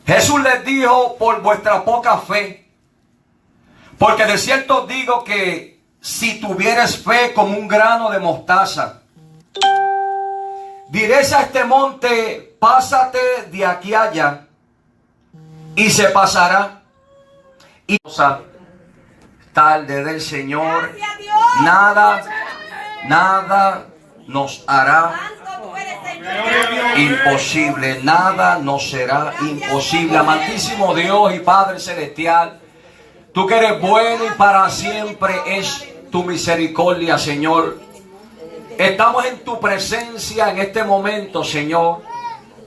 Jesús les dijo: por vuestra poca fe. Porque de cierto os digo que si tuvieres fe como un grano de mostaza, diréis a este monte: pásate de aquí allá, y se pasará. Y tarde del Señor, nada nos hará imposible, nada nos será imposible. Amantísimo Dios y Padre Celestial, tú que eres bueno y para siempre es tu misericordia, Señor. Estamos en tu presencia en este momento, Señor.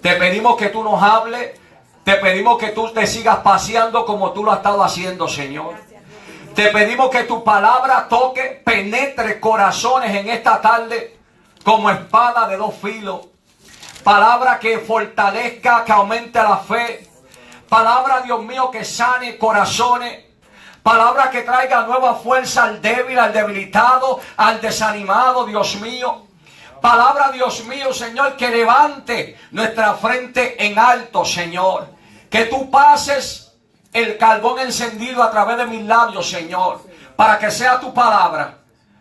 Te pedimos que tú nos hables. Te pedimos que tú te sigas paseando como tú lo has estado haciendo, Señor. Te pedimos que tu palabra toque, penetre corazones en esta tarde como espada de dos filos. Palabra que fortalezca, que aumente la fe. Palabra, Dios mío, que sane corazones. Palabra que traiga nueva fuerza al débil, al debilitado, al desanimado, Dios mío. Palabra, Dios mío, Señor, que levante nuestra frente en alto, Señor. Que tú pases el carbón encendido a través de mis labios, Señor, para que sea tu palabra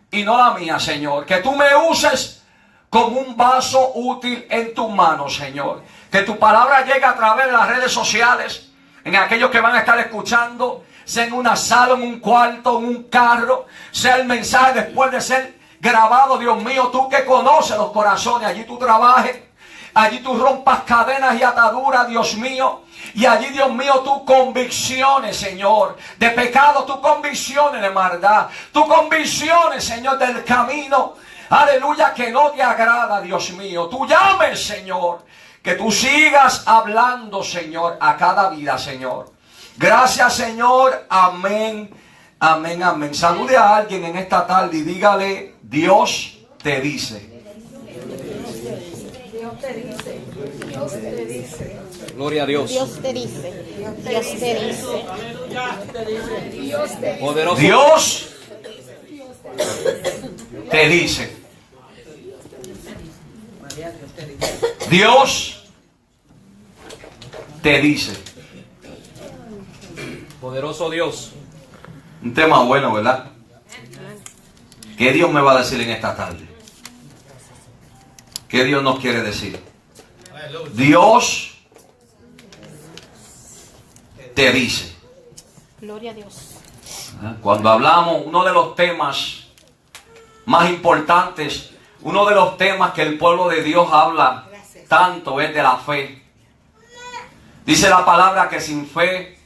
y no la mía, Señor. Que tú me uses como un vaso útil en tus manos, Señor. Que tu palabra llegue a través de las redes sociales, en aquellos que van a estar escuchando, sea en una sala, en un cuarto, en un carro, sea el mensaje después de ser grabado, Dios mío, tú que conoces los corazones, allí tú trabajes, allí tú rompas cadenas y ataduras, Dios mío. Y allí, Dios mío, tus convicciones, Señor, de pecado, tus convicciones de maldad, tus convicciones, Señor, del camino, aleluya, que no te agrada, Dios mío. Tú llames, Señor, que tú sigas hablando, Señor, a cada vida, Señor. Gracias, Señor. Amén, amén, amén. Salude a alguien en esta tarde y dígale: Dios te dice. Dios te dice. Dios te dice. Gloria a Dios. Dios te dice. Dios te dice. Dios te dice. Poderoso. Dios te dice. Dios te dice. Poderoso Dios. Un tema bueno, ¿verdad? ¿Qué Dios me va a decir en esta tarde? ¿Qué Dios nos quiere decir? Dios te dice. Gloria a Dios. Cuando hablamos, uno de los temas más importantes, uno de los temas que el pueblo de Dios habla tanto es de la fe. Dice la palabra que sin fe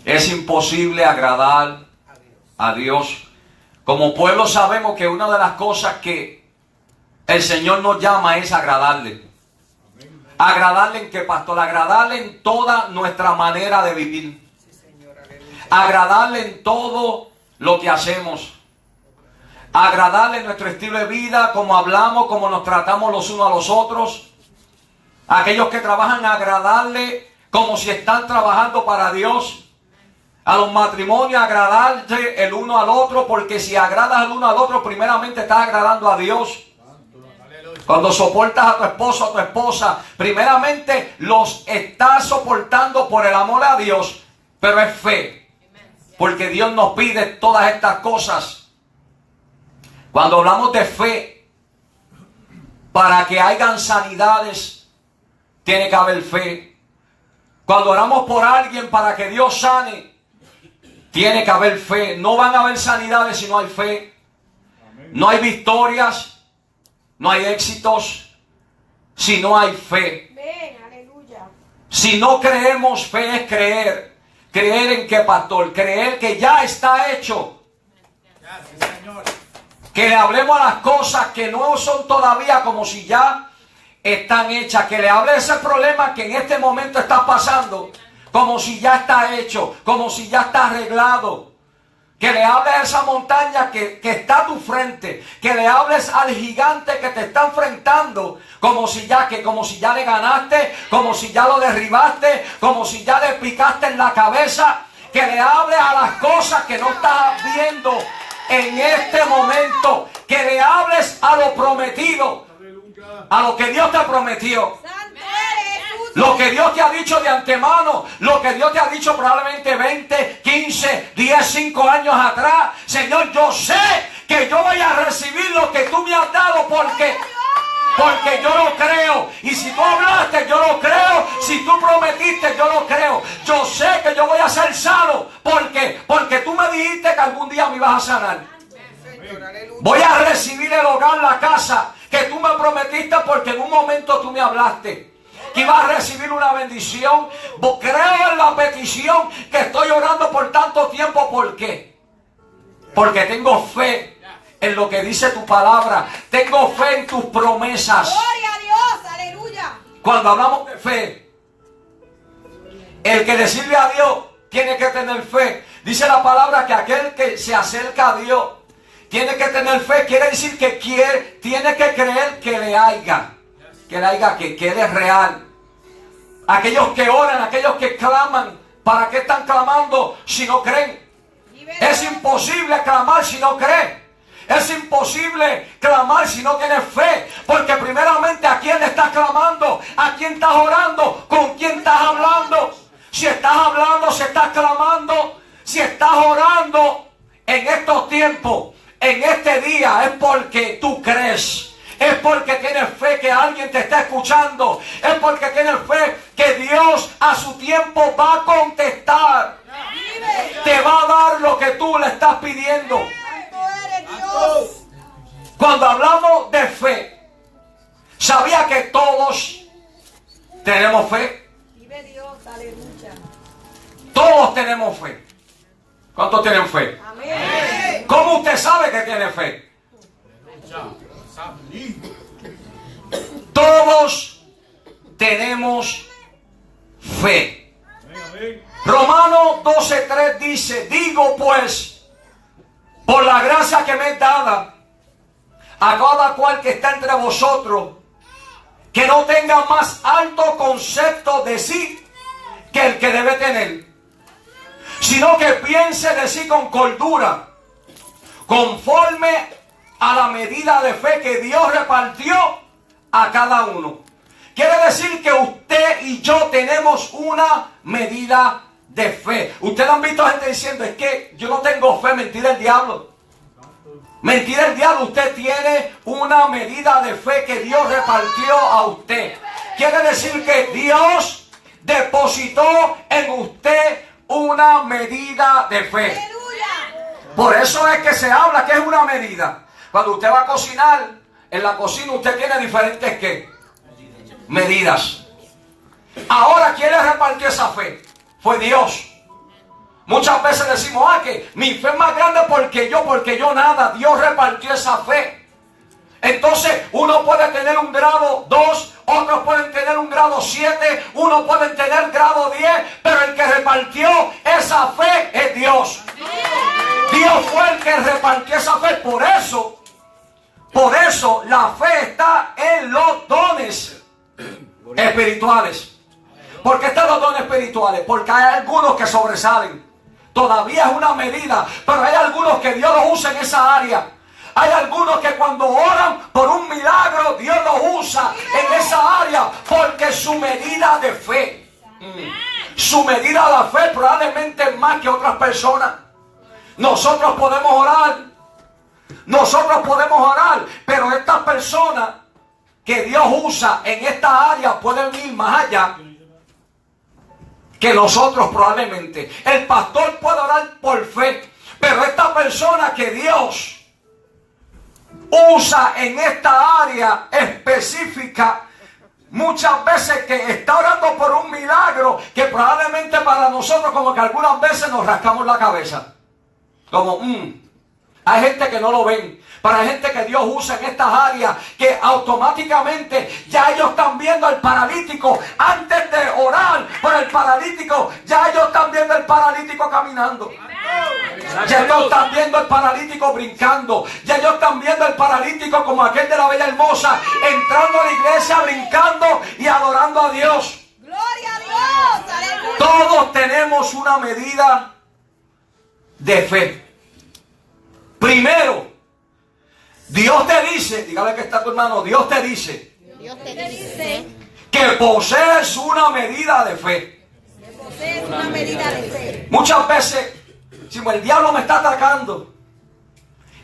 es imposible agradar a Dios. Como pueblo sabemos que una de las cosas que el Señor nos llama es agradarle. ¿Agradarle en qué, pastor? Agradarle en toda nuestra manera de vivir. Agradarle en todo lo que hacemos. Agradarle en nuestro estilo de vida, cómo hablamos, cómo nos tratamos los unos a los otros. Aquellos que trabajan, agradarle como si están trabajando para Dios. A los matrimonios, agradarse el uno al otro, porque si agradas al uno al otro, primeramente estás agradando a Dios. Cuando soportas a tu esposo, a tu esposa, primeramente los estás soportando por el amor a Dios, pero es fe. Porque Dios nos pide todas estas cosas. Cuando hablamos de fe, para que hayan sanidades, tiene que haber fe. Cuando oramos por alguien para que Dios sane, tiene que haber fe. No van a haber sanidades si no hay fe. No hay victorias. No hay éxitos si no hay fe. Ven, aleluya. Si no creemos, fe es creer. ¿Creer en qué, pastor? Creer que ya está hecho. Gracias, Señor. Que le hablemos a las cosas que no son todavía como si ya están hechas. Que le hable de ese problema que en este momento está pasando como si ya está hecho, como si ya está arreglado. Que le hables a esa montaña que está a tu frente. Que le hables al gigante que te está enfrentando. Como si ya le ganaste. Como si ya lo derribaste. Como si ya le picaste en la cabeza. Que le hables a las cosas que no estás viendo en este momento. Que le hables a lo prometido. A lo que Dios te prometió. Santo eres tú, Lo que Dios te ha dicho de antemano, lo que Dios te ha dicho probablemente 20, 15, 10, 5 años atrás. Señor, yo sé que yo voy a recibir lo que tú me has dado porque yo lo creo. Y si tú hablaste, yo lo creo. Si tú prometiste, yo lo creo. Yo sé que yo voy a ser sano porque tú me dijiste que algún día me ibas a sanar. Voy a recibir el hogar, la casa que tú me prometiste porque en un momento tú me hablaste que ibas a recibir una bendición. Creo en la petición que estoy orando por tanto tiempo. ¿Por qué? Porque tengo fe en lo que dice tu palabra. Tengo fe en tus promesas. Gloria a Dios, aleluya. Cuando hablamos de fe, el que le sirve a Dios tiene que tener fe. Dice la palabra que aquel que se acerca a Dios tiene que tener fe. Quiere decir que tiene que creer que le haya. Que Él es real. Aquellos que oran, aquellos que claman, ¿para qué están clamando si no creen? Es imposible clamar si no cree. Es imposible clamar si no tienes fe. Porque primeramente, ¿a quién le estás clamando? ¿A quién estás orando? ¿Con quién estás hablando? Si estás hablando, si estás clamando, si estás orando en estos tiempos, en este día, es porque tú crees. Es porque tienes fe que alguien te está escuchando. Es porque tienes fe que Dios a su tiempo va a contestar. Te va a dar lo que tú le estás pidiendo. Cuando hablamos de fe, ¿sabía que todos tenemos fe? Vive Dios, aleluya. Todos tenemos fe. ¿Cuántos tienen fe? Amén. ¿Cómo usted sabe que tiene fe? Todos tenemos fe. Romanos 12:3 dice: digo pues, por la gracia que me es dada a cada cual que está entre vosotros, que no tenga más alto concepto de sí que el que debe tener, sino que piense de sí con cordura, conforme a la medida de fe que Dios repartió a cada uno. Quiere decir que usted y yo tenemos una medida de fe. Ustedes han visto gente diciendo: es que yo no tengo fe. Mentira el diablo. Mentira el diablo. Usted tiene una medida de fe que Dios repartió a usted. Quiere decir que Dios depositó en usted una medida de fe. Por eso es que se habla que es una medida. Cuando usted va a cocinar, en la cocina usted tiene diferentes ¿qué? Medidas. Ahora, ¿quién le repartió esa fe? Fue Dios. Muchas veces decimos: que mi fe es más grande porque yo nada. Dios repartió esa fe. Entonces, uno puede tener un grado 2, otros pueden tener un grado 7, uno puede tener grado 10, pero el que repartió esa fe es Dios. Dios fue el que repartió esa fe. Por eso la fe está en los dones espirituales. ¿Por qué están los dones espirituales? Porque hay algunos que sobresalen. Todavía es una medida, pero hay algunos que Dios los usa en esa área. Hay algunos que cuando oran por un milagro, Dios los usa en esa área, porque su medida de fe, su medida de fe probablemente es más que otras personas. Nosotros podemos orar, pero estas personas que Dios usa en esta área pueden ir más allá que nosotros probablemente. El pastor puede orar por fe, pero esta persona que Dios usa en esta área específica, muchas veces que está orando por un milagro que probablemente para nosotros como que algunas veces nos rascamos la cabeza. Como, hay gente que no lo ven, pero hay gente que Dios usa en estas áreas que automáticamente ya ellos están viendo al paralítico antes de orar por el paralítico. Ya ellos están viendo al paralítico caminando. Ya ellos están viendo al paralítico brincando. Ya ellos están viendo al paralítico como aquel de la Bella Hermosa, entrando a la iglesia, brincando y adorando a Dios. Gloria a Dios, aleluya. Todos tenemos una medida de fe. Primero, Dios te dice, dígale que está tu hermano, Dios te dice Dios te dice que posees una medida de fe. Posees una medida de fe. Muchas veces, si el diablo me está atacando,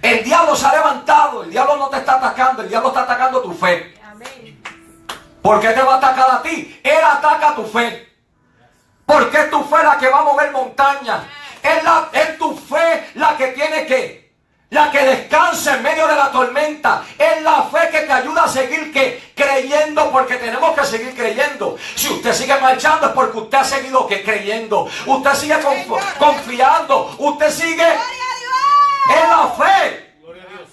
el diablo se ha levantado, el diablo no te está atacando, el diablo está atacando tu fe. Amén. ¿Por qué te va a atacar a ti? Él ataca tu fe. Porque es tu fe la que va a mover montañas. Es tu fe la que la que descansa en medio de la tormenta. Es la fe que te ayuda a seguir creyendo, porque tenemos que seguir creyendo. Si usted sigue marchando es porque usted ha seguido creyendo. Usted sigue confiando. Usted sigue en la fe.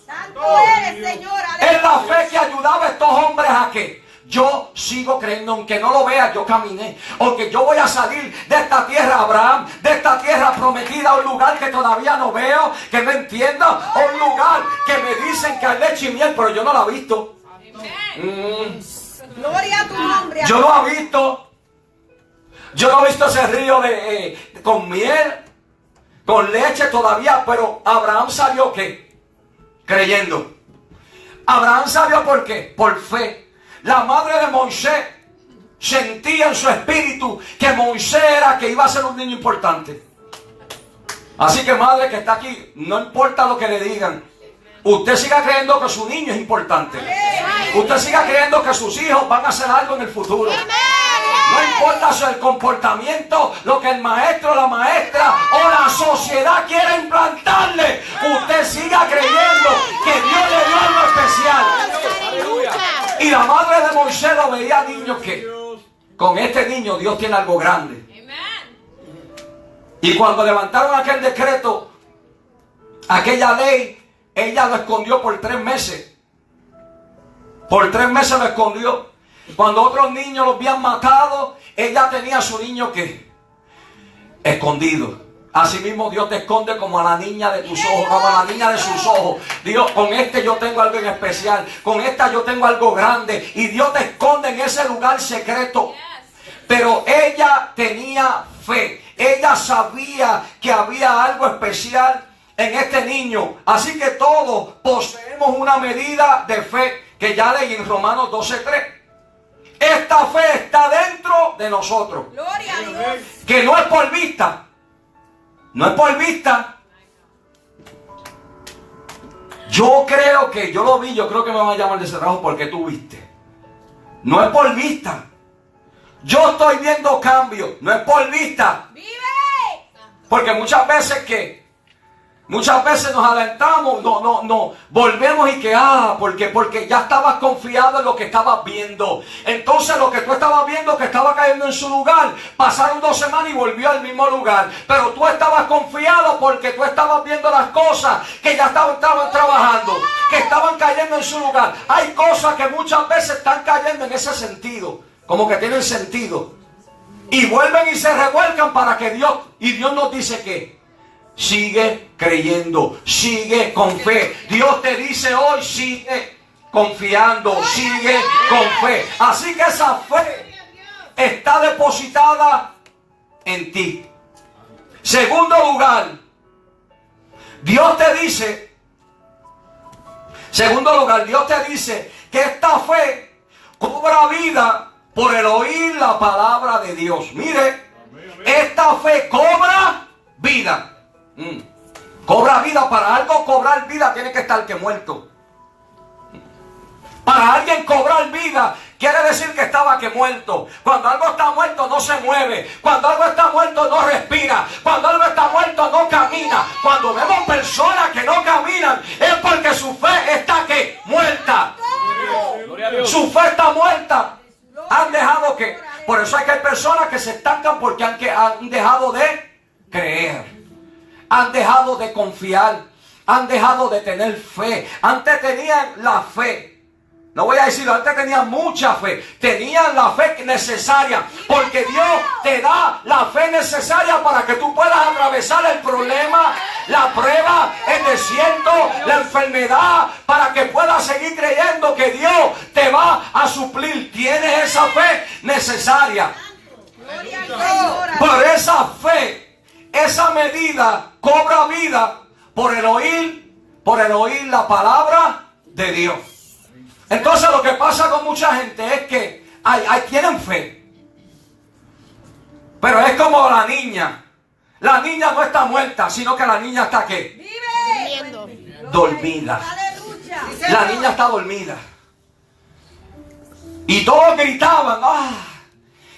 Santo eres, Señor. Es la fe que ayudaba a estos hombres a que yo sigo creyendo, aunque no lo vea, yo caminé. Aunque yo voy a salir de esta tierra, Abraham, de esta tierra prometida, a un lugar que todavía no veo, que no entiendo, a un lugar que me dicen que hay leche y miel, pero yo no la he visto. Gloria a tu nombre. Yo no he visto. Yo no he visto ese río con miel, con leche todavía, pero Abraham salió ¿qué? Creyendo. Abraham salió ¿por qué? Por fe. La madre de Moisés sentía en su espíritu que Moisés que iba a ser un niño importante. Así que madre que está aquí, no importa lo que le digan, usted siga creyendo que su niño es importante. Usted siga creyendo que sus hijos van a hacer algo en el futuro. No importa el comportamiento, lo que el maestro, la maestra o la sociedad quiera implantarle. Usted siga creyendo que Dios le dio algo especial. Y la madre de Moisés lo veía niño que con este niño Dios tiene algo grande. Y cuando levantaron aquel decreto, aquella ley, ella lo escondió por 3 meses. Por 3 meses lo escondió. Cuando otros niños los habían matado, ella tenía a su niño que escondido. Asimismo Dios te esconde como a la niña de tus ojos, como a la niña de sus ojos. Dios, con este yo tengo algo en especial, con esta yo tengo algo grande. Y Dios te esconde en ese lugar secreto. Pero ella tenía fe. Ella sabía que había algo especial en este niño. Así que todos poseemos una medida de fe que ya leí en Romanos 12:3. Esta fe está dentro de nosotros. Gloria a Dios. Que no es por vista. No es por vista. Yo creo que, yo lo vi, yo creo que me van a llamar de ese trabajo porque tú viste. No es por vista. Yo estoy viendo cambios. No es por vista. ¡Vive! Porque muchas veces nos alentamos, no, volvemos y porque ya estabas confiado en lo que estabas viendo. Entonces lo que tú estabas viendo que estaba cayendo en su lugar, pasaron 2 semanas y volvió al mismo lugar. Pero tú estabas confiado porque tú estabas viendo las cosas que ya estaban trabajando, que estaban cayendo en su lugar. Hay cosas que muchas veces están cayendo en ese sentido, como que tienen sentido. Y vuelven y se revuelcan para que Dios nos dice que sigue creyendo, sigue con fe. Dios te dice hoy, sigue confiando, sigue con fe. Así que esa fe está depositada en ti. Segundo lugar, Dios te dice que esta fe cobra vida por el oír la palabra de Dios. Mire, esta fe cobra vida. Cobra vida. Para algo cobrar vida tiene que estar que muerto. Para alguien cobrar vida quiere decir que estaba que muerto. Cuando algo está muerto no se mueve. Cuando algo está muerto no respira. Cuando algo está muerto no camina. Cuando vemos personas que no caminan es porque su fe está que muerta. Su fe está muerta. Han dejado que. Por eso es que hay personas que se estancan porque han dejado de creer. Han dejado de confiar. Han dejado de tener fe. Antes tenían la fe. No voy a decirlo, antes tenían mucha fe. Tenían la fe necesaria. Porque Dios te da la fe necesaria para que tú puedas atravesar el problema, la prueba, el desierto, la enfermedad. Para que puedas seguir creyendo que Dios te va a suplir. Tienes esa fe necesaria. Por esa fe. Esa medida cobra vida por el oír la palabra de Dios. Entonces lo que pasa con mucha gente es que tienen fe. Pero es como la niña. La niña no está muerta, sino que la niña está ¿qué? Vive. Dormida. Aleluya. La niña está dormida. Y todos gritaban, ¡ah!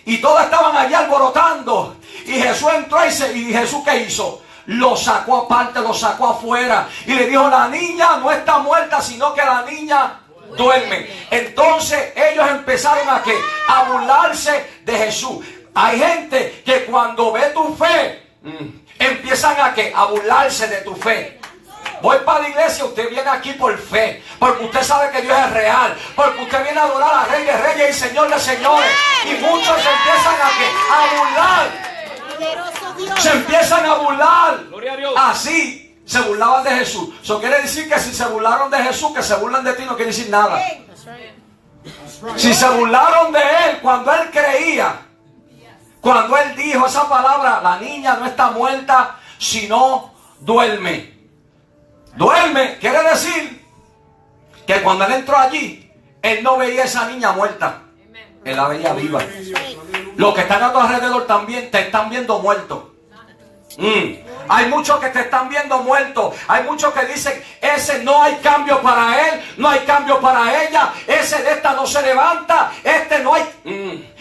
Y todos estaban allí alborotando. Y Jesús entró y Jesús ¿qué hizo? Lo sacó aparte, lo sacó afuera. Y le dijo, la niña no está muerta, sino que la niña duerme. Entonces ellos empezaron a ¿qué? A burlarse de Jesús. Hay gente que cuando ve tu fe, empiezan a ¿qué? A burlarse de tu fe. Voy para la iglesia, usted viene aquí por fe, porque usted sabe que Dios es real, porque usted viene a adorar a Rey de Reyes y Señor de Señores. Y muchos se empiezan a ¿qué? A burlar. Se empiezan a burlar. Gloria a Dios. Así se burlaban de Jesús. Eso quiere decir que si se burlaron de Jesús, que se burlan de ti, no quiere decir nada. Si se burlaron de Él cuando Él creía, cuando Él dijo esa palabra, la niña no está muerta, sino duerme. Duerme quiere decir que cuando Él entró allí, Él no veía a esa niña muerta. Él la veía viva. Los que están a tu alrededor también te están viendo muerto. Hay muchos que te están viendo muerto. Hay muchos que dicen, ese no hay cambio para él, no hay cambio para ella, ese de esta no se levanta, este no hay...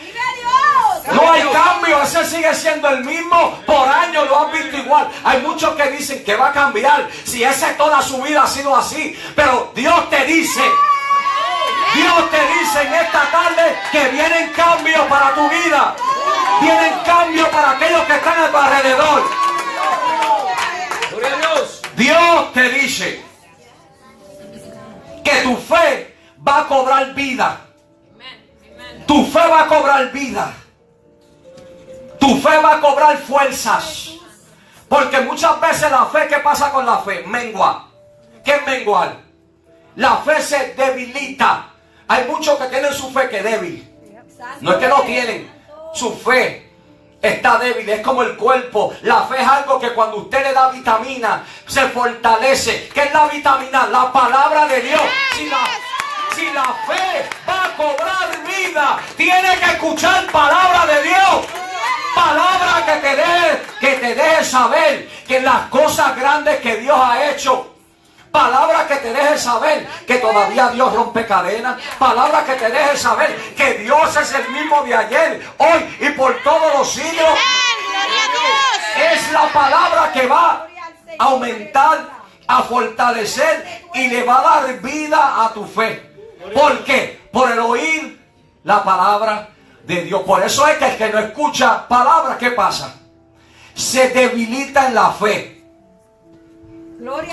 No hay cambio, ese sigue siendo el mismo, por años lo han visto igual. Hay muchos que dicen que va a cambiar, si ese toda su vida ha sido así. Pero Dios te dice en esta tarde que vienen cambios para tu vida. Vienen cambios para aquellos que están a tu alrededor. Gloria a Dios. Dios te dice que tu fe va a cobrar vida. Tu fe va a cobrar vida. Tu fe va a cobrar fuerzas. Porque muchas veces la fe, ¿qué pasa con la fe? Mengua. ¿Qué es menguar? La fe se debilita. Hay muchos que tienen su fe que es débil. No es que no tienen. Su fe está débil. Es como el cuerpo. La fe es algo que cuando usted le da vitamina, se fortalece. ¿Qué es la vitamina? La palabra de Dios. Si la fe va a cobrar vida, tiene que escuchar palabra de Dios. Palabra que te deje saber que las cosas grandes que Dios ha hecho. Palabra que te deje saber que todavía Dios rompe cadenas. Palabra que te deje saber que Dios es el mismo de ayer, hoy y por todos los siglos. Es la palabra que va a aumentar, a fortalecer y le va a dar vida a tu fe. ¿Por qué? Por el oír la palabra de Dios. Por eso es que el que no escucha palabra, ¿qué pasa? Se debilita en la fe.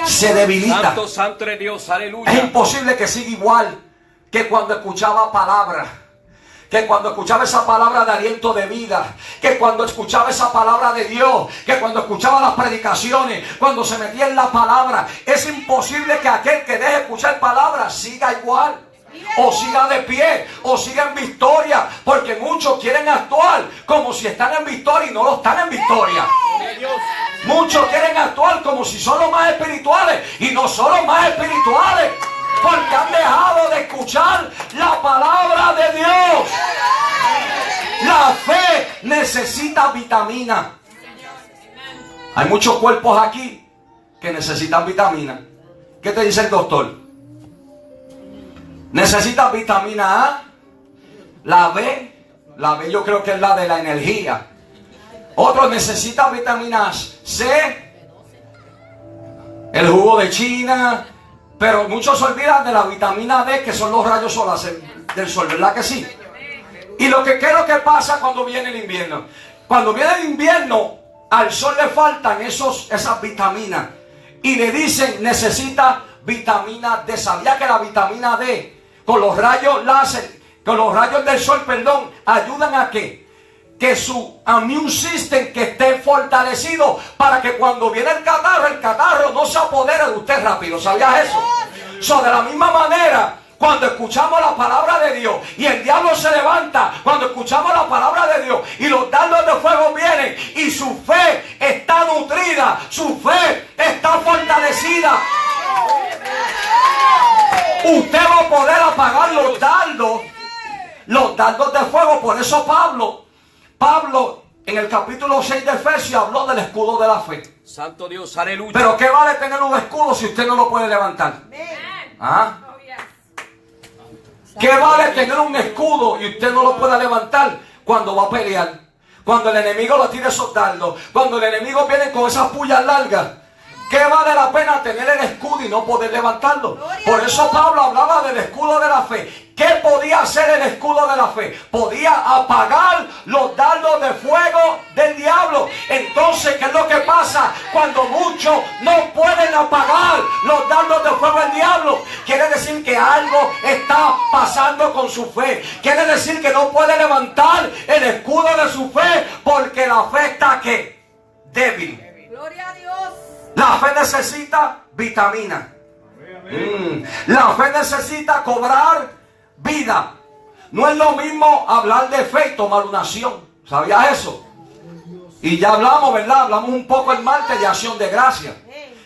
Se debilita. Santo, santo es Dios, aleluya. Es imposible que siga igual que cuando escuchaba palabra. Que cuando escuchaba esa palabra de aliento de vida, que cuando escuchaba esa palabra de Dios, que cuando escuchaba las predicaciones, cuando se metía en la palabra. Es imposible que aquel que deje escuchar palabra siga igual, o siga de pie, o siga en victoria, porque muchos quieren actuar como si están en victoria y no lo están en victoria. Muchos quieren actuar como si son los más espirituales y no son los más espirituales, porque han dejado de escuchar la palabra de Dios. La fe necesita vitamina. Hay muchos cuerpos aquí que necesitan vitamina. ¿Qué te dice el doctor? Necesitas vitamina A, la B yo creo que es la de la energía. Otros necesitan vitamina C, el jugo de China, pero muchos se olvidan de la vitamina D, que son los rayos solares del sol, ¿verdad que sí? Y ¿qué es lo que pasa cuando viene el invierno? Cuando viene el invierno, al sol le faltan esas vitaminas y le dicen necesita vitamina D. ¿Sabía que la vitamina D con los rayos láser, con los rayos del sol, ayudan a que su immune system que esté fortalecido para que cuando viene el catarro no se apodere de usted rápido? ¿Sabías eso? De la misma manera, cuando escuchamos la palabra de Dios y el diablo se levanta, cuando escuchamos la palabra de Dios y los dardos de fuego vienen y su fe está nutrida, su fe está fortalecida, usted va a poder apagar los los dardos de fuego. Por eso Pablo en el capítulo 6 de Efesios habló del escudo de la fe. Santo Dios, aleluya. Pero ¿qué vale tener un escudo si usted no lo puede levantar? ¿Ah? ¿Qué vale tener un escudo y usted no lo puede levantar cuando va a pelear? Cuando el enemigo lo tire esos dardos, cuando el enemigo viene con esas pullas largas. ¿Qué vale la pena tener el escudo y no poder levantarlo? Por eso Pablo hablaba del escudo de la fe. ¿Qué podía hacer el escudo de la fe? Podía apagar los dardos de fuego del diablo. Entonces, ¿qué es lo que pasa? Cuando muchos no pueden apagar los dardos de fuego del diablo, quiere decir que algo está pasando con su fe. Quiere decir que no puede levantar el escudo de su fe porque la fe está ¿qué? Débil. Gloria a Dios. La fe necesita vitamina. La fe necesita cobrar vida. No es lo mismo hablar de fe y tomar una acción. ¿Sabías eso? Y ya hablamos, ¿verdad? Hablamos un poco el martes de acción de gracia.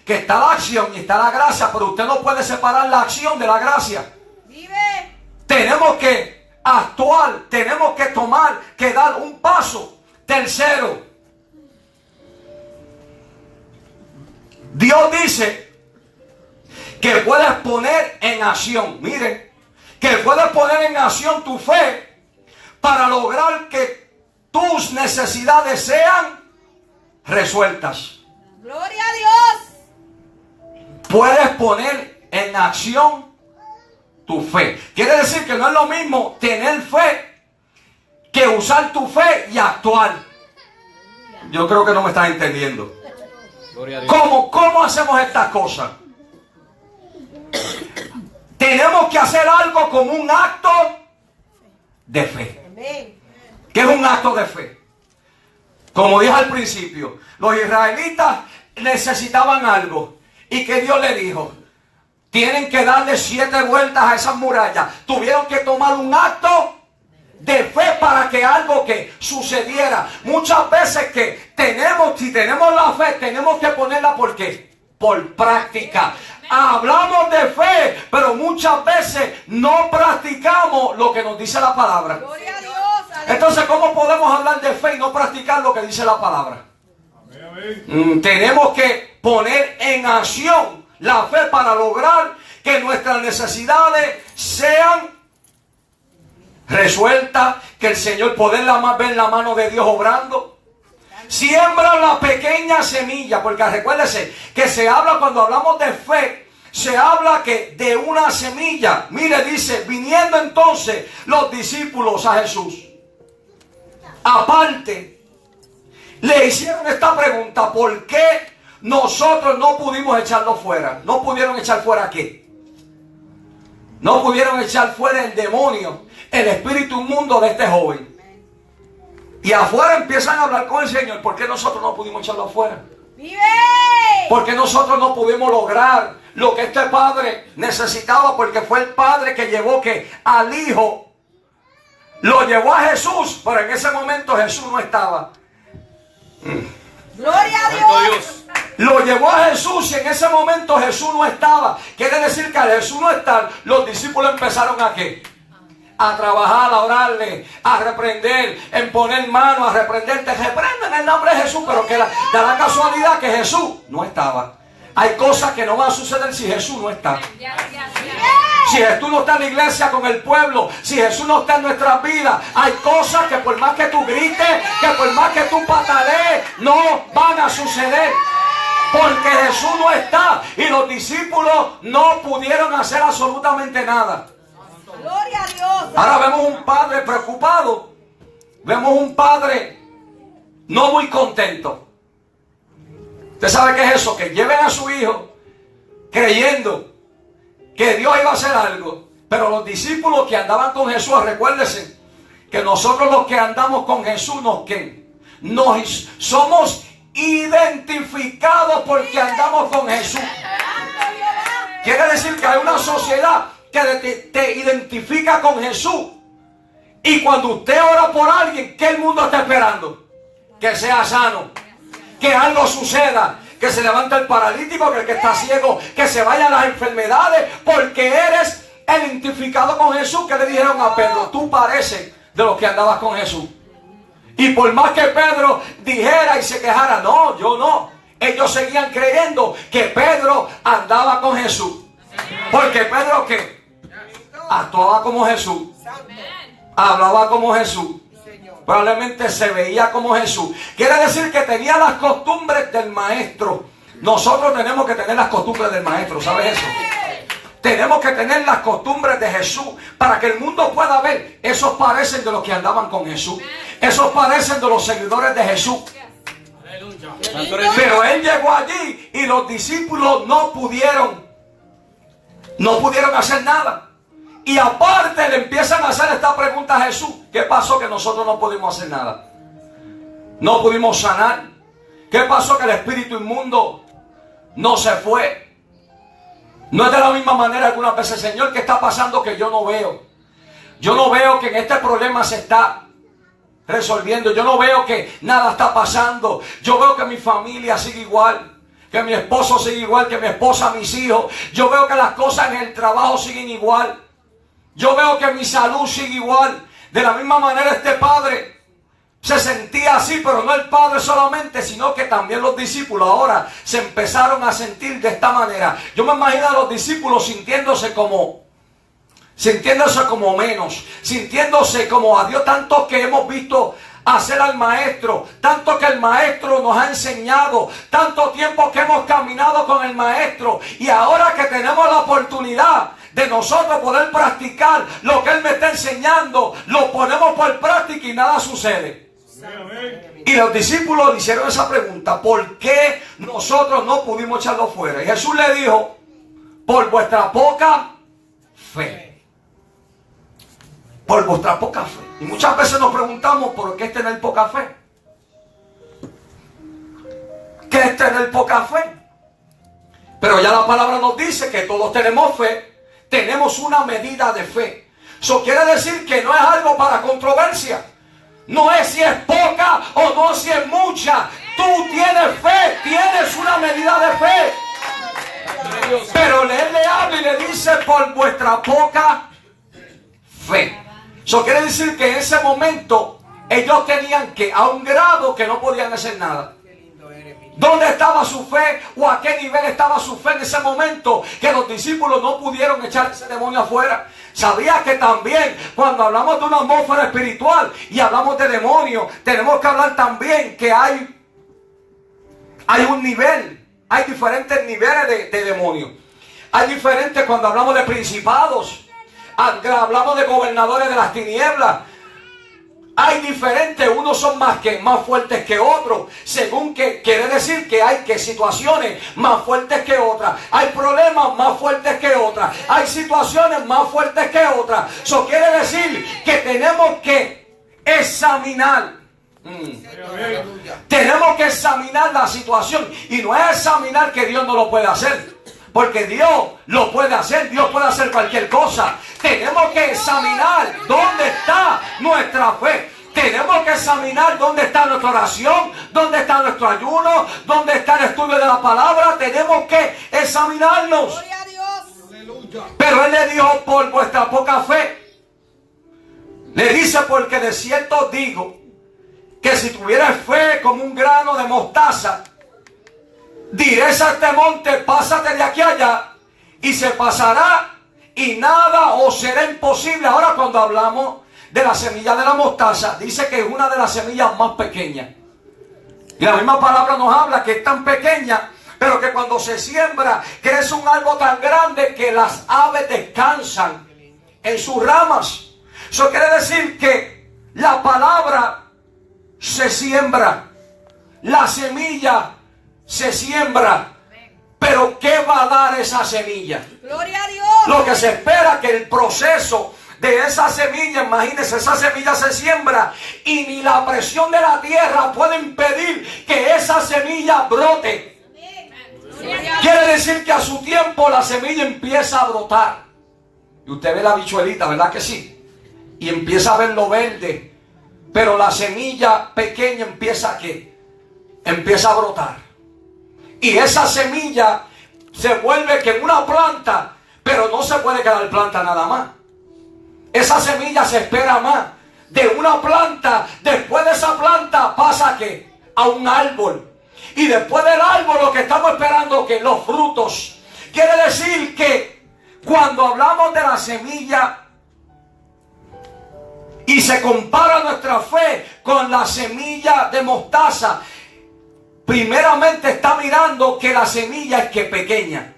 Que está la acción y está la gracia, pero usted no puede separar la acción de la gracia. Vive. Tenemos que actuar, tenemos que tomar, que dar un paso. Tercero, Dios dice que puedes poner en acción, mire, que puedes poner en acción tu fe para lograr que tus necesidades sean resueltas. Gloria a Dios. Puedes poner en acción tu fe. Quiere decir que no es lo mismo tener fe que usar tu fe y actuar. Yo creo que no me estás entendiendo. Gloria a Dios. ¿Cómo hacemos estas cosas? Tenemos que hacer algo como un acto de fe. Amén. ¿Qué es un acto de fe? Como dije al principio, los israelitas necesitaban algo. ¿Y que Dios le dijo? Tienen que darle 7 vueltas a esas murallas. Tuvieron que tomar un acto de fe para que algo que sucediera. Muchas veces que si tenemos la fe, tenemos que ponerla ¿por qué? Por práctica. Hablamos de fe, pero muchas veces no practicamos lo que nos dice la palabra. Gloria a Dios. Entonces, ¿cómo podemos hablar de fe y no practicar lo que dice la palabra? Tenemos que poner en acción la fe para lograr que nuestras necesidades sean resueltas, que el Señor poder ver la mano de Dios obrando. Siembra la pequeña semilla, porque recuérdese que se habla cuando hablamos de fe, se habla que de una semilla. Mire, dice, viniendo entonces los discípulos a Jesús, aparte, le hicieron esta pregunta: ¿por qué nosotros no pudimos echarlo fuera? ¿No pudieron echar fuera qué? No pudieron echar fuera el demonio, el espíritu inmundo de este joven. Y afuera empiezan a hablar con el Señor. ¿Por qué nosotros no pudimos echarlo afuera? Vive. ¿Por qué nosotros no pudimos lograr lo que este padre necesitaba? Porque fue el padre que llevó al hijo, lo llevó a Jesús, pero en ese momento Jesús no estaba. Gloria a Santo Dios. Dios. Lo llevó a Jesús y en ese momento Jesús no estaba. Quiere decir que al Jesús no estar, los discípulos empezaron a ¿qué? A trabajar, a orarle, a reprender, en poner mano, a reprender. Te reprenden en el nombre de Jesús, pero que da la casualidad que Jesús no estaba. Hay cosas que no van a suceder si Jesús no está. Si Jesús no está en la iglesia con el pueblo, si Jesús no está en nuestras vidas, hay cosas que por más que tú grites, que por más que tú patalees, no van a suceder. Porque Jesús no está y los discípulos no pudieron hacer absolutamente nada. Gloria a Dios. Ahora vemos un padre preocupado. Vemos un padre no muy contento. ¿Usted sabe qué es eso? Que lleven a su hijo creyendo que Dios iba a hacer algo. Pero los discípulos que andaban con Jesús, recuérdense que nosotros los que andamos con Jesús nos somos identificados porque andamos con Jesús. Quiere decir que hay una sociedad que te identifica con Jesús. Y cuando usted ora por alguien, ¿qué el mundo está esperando? Que sea sano, que algo suceda, que se levante el paralítico, que el que está ciego, que se vayan las enfermedades, porque eres identificado con Jesús. Que le dijeron a Pedro: tú pareces de los que andaban con Jesús. Y por más que Pedro dijera y se quejara, no, yo no. Ellos seguían creyendo que Pedro andaba con Jesús. Porque Pedro, ¿qué? Actuaba como Jesús. Hablaba como Jesús. Probablemente se veía como Jesús. Quiere decir que tenía las costumbres del maestro. Nosotros tenemos que tener las costumbres del maestro, ¿sabes eso? Tenemos que tener las costumbres de Jesús para que el mundo pueda ver. Esos parecen de los que andaban con Jesús. Esos parecen de los seguidores de Jesús. Pero él llegó allí y los discípulos no pudieron hacer nada. Y aparte le empiezan a hacer esta pregunta a Jesús: ¿qué pasó que nosotros no pudimos hacer nada? No pudimos sanar. ¿Qué pasó que el espíritu inmundo no se fue? No es de la misma manera algunas veces, Señor, ¿qué está pasando que yo no veo? Yo no veo que en este problema se está resolviendo. Yo no veo que nada está pasando. Yo veo que mi familia sigue igual, que mi esposo sigue igual, que mi esposa, mis hijos. Yo veo que las cosas en el trabajo siguen igual. Yo veo que mi salud sigue igual. De la misma manera este padre se sentía así, pero no el padre solamente, sino que también los discípulos ahora se empezaron a sentir de esta manera. Yo me imagino a los discípulos sintiéndose como menos, sintiéndose como a Dios, tanto que hemos visto hacer al maestro, tanto que el maestro nos ha enseñado, tanto tiempo que hemos caminado con el maestro, y ahora que tenemos la oportunidad de nosotros poder practicar lo que él me está enseñando, lo ponemos por práctica y nada sucede. Y los discípulos le hicieron esa pregunta: ¿por qué nosotros no pudimos echarlo fuera? Y Jesús le dijo: por vuestra poca fe. Por vuestra poca fe. Y muchas veces nos preguntamos: ¿por qué es tener poca fe? ¿Qué es tener poca fe? Pero ya la palabra nos dice que todos tenemos fe. Tenemos una medida de fe. Eso quiere decir que no es algo para controversia. No es si es poca o no si es mucha. Tú tienes fe, tienes una medida de fe. Pero él le habla y le dice: por vuestra poca fe. Eso quiere decir que en ese momento ellos tenían que, a un grado que no podían hacer nada. ¿Dónde estaba su fe? ¿O a qué nivel estaba su fe en ese momento que los discípulos no pudieron echar ese demonio afuera? Sabía que también cuando hablamos de una atmósfera espiritual y hablamos de demonios, tenemos que hablar también que hay un nivel, hay diferentes niveles de demonios. Hay diferentes cuando hablamos de principados, hablamos de gobernadores de las tinieblas. Hay diferentes, unos son más fuertes que otros, según que quiere decir que hay situaciones más fuertes que otras, hay problemas más fuertes que otras, hay situaciones más fuertes que otras. Eso quiere decir que tenemos que examinar. Tenemos que examinar la situación, y no es examinar que Dios no lo puede hacer. Porque Dios lo puede hacer, Dios puede hacer cualquier cosa. Tenemos que examinar dónde está nuestra fe. Tenemos que examinar dónde está nuestra oración, dónde está nuestro ayuno, dónde está el estudio de la palabra. Tenemos que examinarnos. Gloria a Dios. Pero él le dijo: por vuestra poca fe. Le dice: porque de cierto os digo que si tuvieras fe como un grano de mostaza, diréis a este monte: pásate de aquí a allá, y se pasará, y nada os será imposible. Ahora, cuando hablamos de la semilla de la mostaza, dice que es una de las semillas más pequeñas. Y la misma palabra nos habla que es tan pequeña, pero que cuando se siembra, crece un árbol tan grande que las aves descansan en sus ramas. Eso quiere decir que la palabra se siembra, la semilla se siembra, pero ¿qué va a dar esa semilla? Gloria a Dios. Lo que se espera que el proceso de esa semilla, imagínense, esa semilla se siembra y ni la presión de la tierra puede impedir que esa semilla brote. Quiere decir que a su tiempo la semilla empieza a brotar. Y usted ve la habichuelita, ¿verdad que sí? Y empieza a ver lo verde, pero la semilla pequeña empieza a brotar. Y esa semilla se vuelve que en una planta, pero no se puede quedar planta nada más. Esa semilla se espera más. de una planta, después de esa planta pasa ¿a qué? A un árbol. Y después del árbol lo que estamos esperando que los frutos. Quiere decir que cuando hablamos de la semilla y se compara nuestra fe con la semilla de mostaza, primeramente está mirando que la semilla es que pequeña.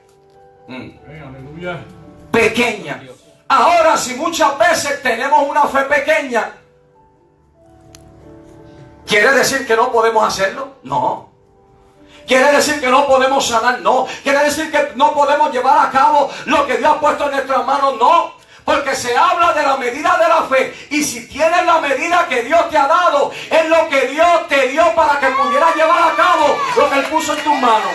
Pequeña. Ahora, si muchas veces tenemos una fe pequeña, ¿quiere decir que no podemos hacerlo? No. ¿Quiere decir que no podemos sanar? No. ¿Quiere decir que no podemos llevar a cabo lo que Dios ha puesto en nuestras manos? No. Porque se habla de la medida de la fe. Y si tienes la medida que Dios te ha dado, es lo que Dios te dio para que pudieras llevar a cabo lo que Él puso en tus manos.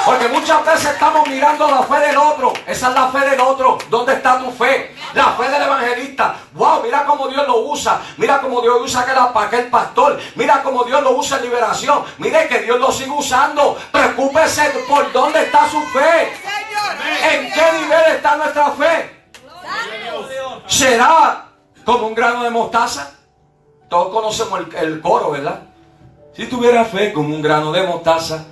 Porque muchas veces estamos mirando la fe del otro. Esa es la fe del otro. ¿Dónde está tu fe? La fe del evangelista. Wow, mira cómo Dios lo usa. Mira cómo Dios usa aquel pastor. Mira cómo Dios lo usa en liberación. Mire que Dios lo sigue usando. Preocúpese por dónde está su fe. ¿En qué nivel está nuestra fe? ¿Será como un grano de mostaza? Todos conocemos el coro, ¿verdad? Si tuviera fe como un grano de mostaza.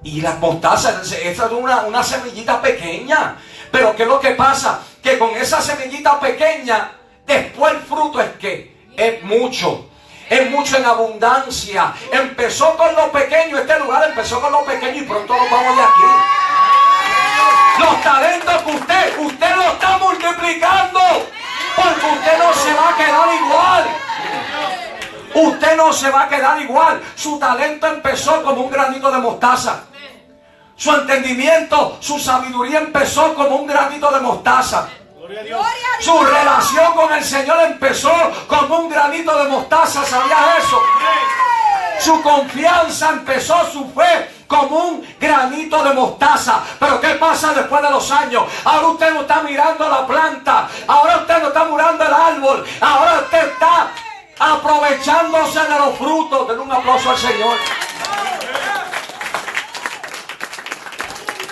Y las mostazas, esa es una semillita pequeña. Pero ¿qué es lo que pasa? Que con esa semillita pequeña, después el fruto es que es mucho. Es mucho en abundancia. Empezó con lo pequeño, este lugar empezó con lo pequeño y pronto nos vamos de aquí. Los talentos que usted lo está multiplicando. Porque usted no se va a quedar igual. Usted no se va a quedar igual. Su talento empezó como un granito de mostaza. Su entendimiento, su sabiduría empezó como un granito de mostaza. Su relación con el Señor empezó como un granito de mostaza. ¿Sabías eso? Su confianza empezó, su fe, como un granito de mostaza. Pero ¿qué pasa después de los años? Ahora usted no está mirando la planta. Ahora usted no está mirando el árbol. Ahora usted está aprovechándose de los frutos. Den un aplauso al Señor.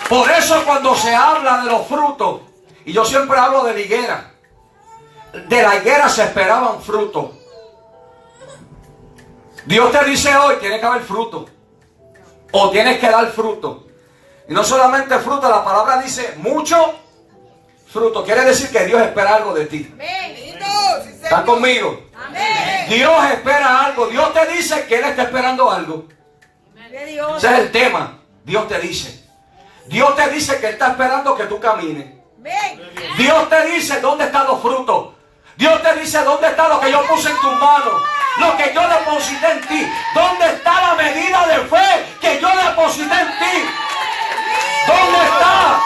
Por eso cuando se habla de los frutos, y yo siempre hablo de la higuera, de la higuera se esperaban frutos. Dios te dice hoy, tiene que haber fruto, o tienes que dar fruto. Y no solamente fruto, la palabra dice mucho fruto. Quiere decir que Dios espera algo de ti. ¿Están conmigo? Dios espera algo. Dios te dice que Él está esperando algo. Ese es el tema. Dios te dice. Dios te dice que Él está esperando que tú camines. Dios te dice dónde están los frutos. Dios te dice dónde está lo que yo puse en tus manos. Lo que yo deposité en ti. ¿Dónde está la medida de fe que yo deposité en ti? ¿Dónde está?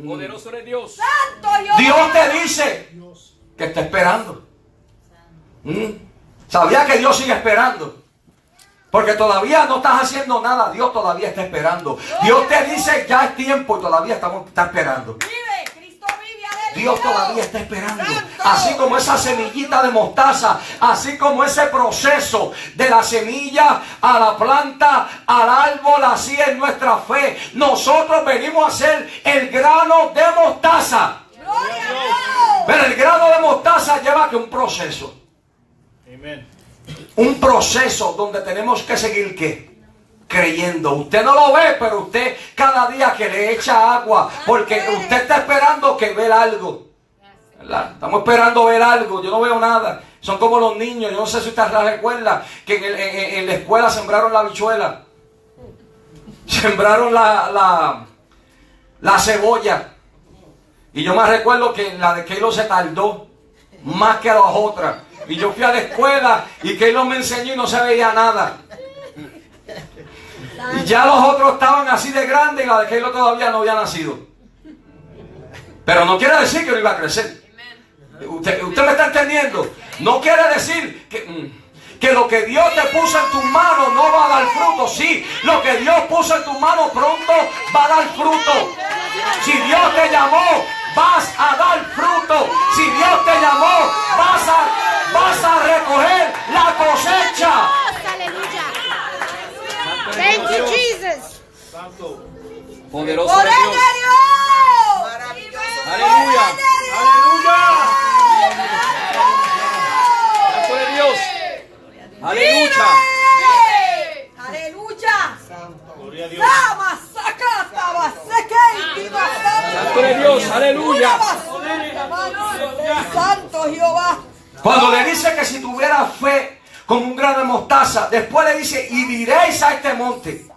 Poderoso eres Dios. Dios te dice que está esperando. ¿Sabía que Dios sigue esperando? Porque todavía no estás haciendo nada. Dios todavía está esperando. Dios te dice ya es tiempo y todavía está esperando. Dios todavía está esperando. Así como esa semillita de mostaza, así como ese proceso de la semilla a la planta, al árbol, así es nuestra fe. Nosotros venimos a ser el grano de mostaza. Pero el grano de mostaza lleva que un proceso. Un proceso donde tenemos que seguir ¿qué? Creyendo. Usted no lo ve, pero usted cada día que le echa agua, porque usted está esperando que ver algo, ¿verdad? Estamos esperando ver algo. Yo no veo nada. Son como los niños. Yo no sé si usted recuerda que en la escuela sembraron la habichuela, sembraron la cebolla, y yo me recuerdo que la de Keilo se tardó más que las otras. Y yo fui a la escuela y Keilo me enseñó y no se veía nada. Y ya los otros estaban así de grandes y la de Keilo todavía no había nacido. Pero no quiere decir que no iba a crecer. ¿Usted me está entendiendo? No quiere decir que lo que Dios te puso en tus manos no va a dar fruto. Sí, lo que Dios puso en tus manos pronto va a dar fruto. Si Dios te llamó, vas a dar fruto. Si Dios te llamó, vas a recoger la cosecha. Aleluya. Thank you, Jesus. Poderoso eres Dios. Maravilloso. Aleluya. Aleluya. Aleluya. Santo Jehová. Cuando le dice que si tuviera fe como un grano de mostaza, después le dice, y diréis a este monte.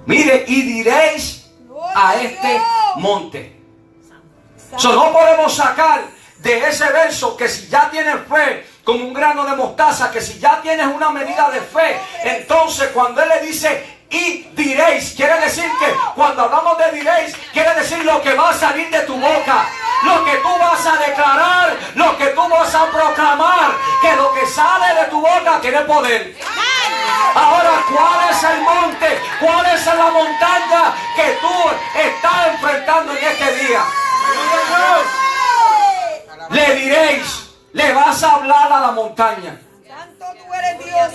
Mire, y diréis a este monte. No podemos sacar de ese verso que si ya tienes fe como un grano de mostaza, que si ya tienes una medida de fe, entonces cuando Él le dice y diréis, quiere decir que cuando hablamos de diréis, quiere decir lo que va a salir de tu boca, lo que tú vas a declarar, lo que tú vas a proclamar, que lo que sale de tu boca tiene poder. Ahora, ¿cuál es el monte? ¿Cuál es la montaña que tú estás enfrentando en este día? Le diréis, le vas a hablar a la montaña. Santo tú eres Dios.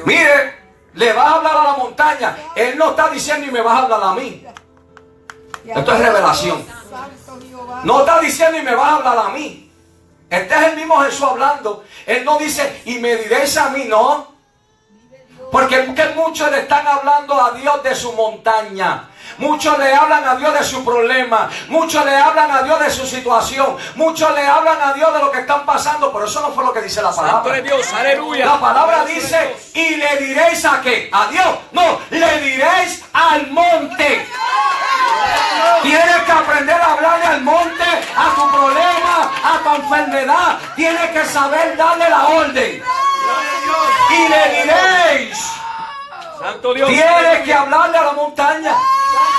Mire, le vas a hablar a la montaña. Él no está diciendo y me vas a hablar a mí. Esto es revelación. Santo Jehová. No está diciendo y me vas a hablar a mí. Este es el mismo Jesús hablando. Él no dice y me diréis a mí, no. Porque muchos le están hablando a Dios de su montaña. Muchos le hablan a Dios de su problema. Muchos le hablan a Dios de su situación. Muchos le hablan a Dios de lo que están pasando. Pero eso no fue lo que dice la palabra. Santo es Dios, aleluya. La palabra dice, y le diréis a qué? A Dios. No, le diréis al monte. Tienes que aprender a hablarle al monte, a tu problema, a tu enfermedad. Tienes que saber darle la orden. Y le diréis. Santo Dios. Tienes que hablarle a la montaña.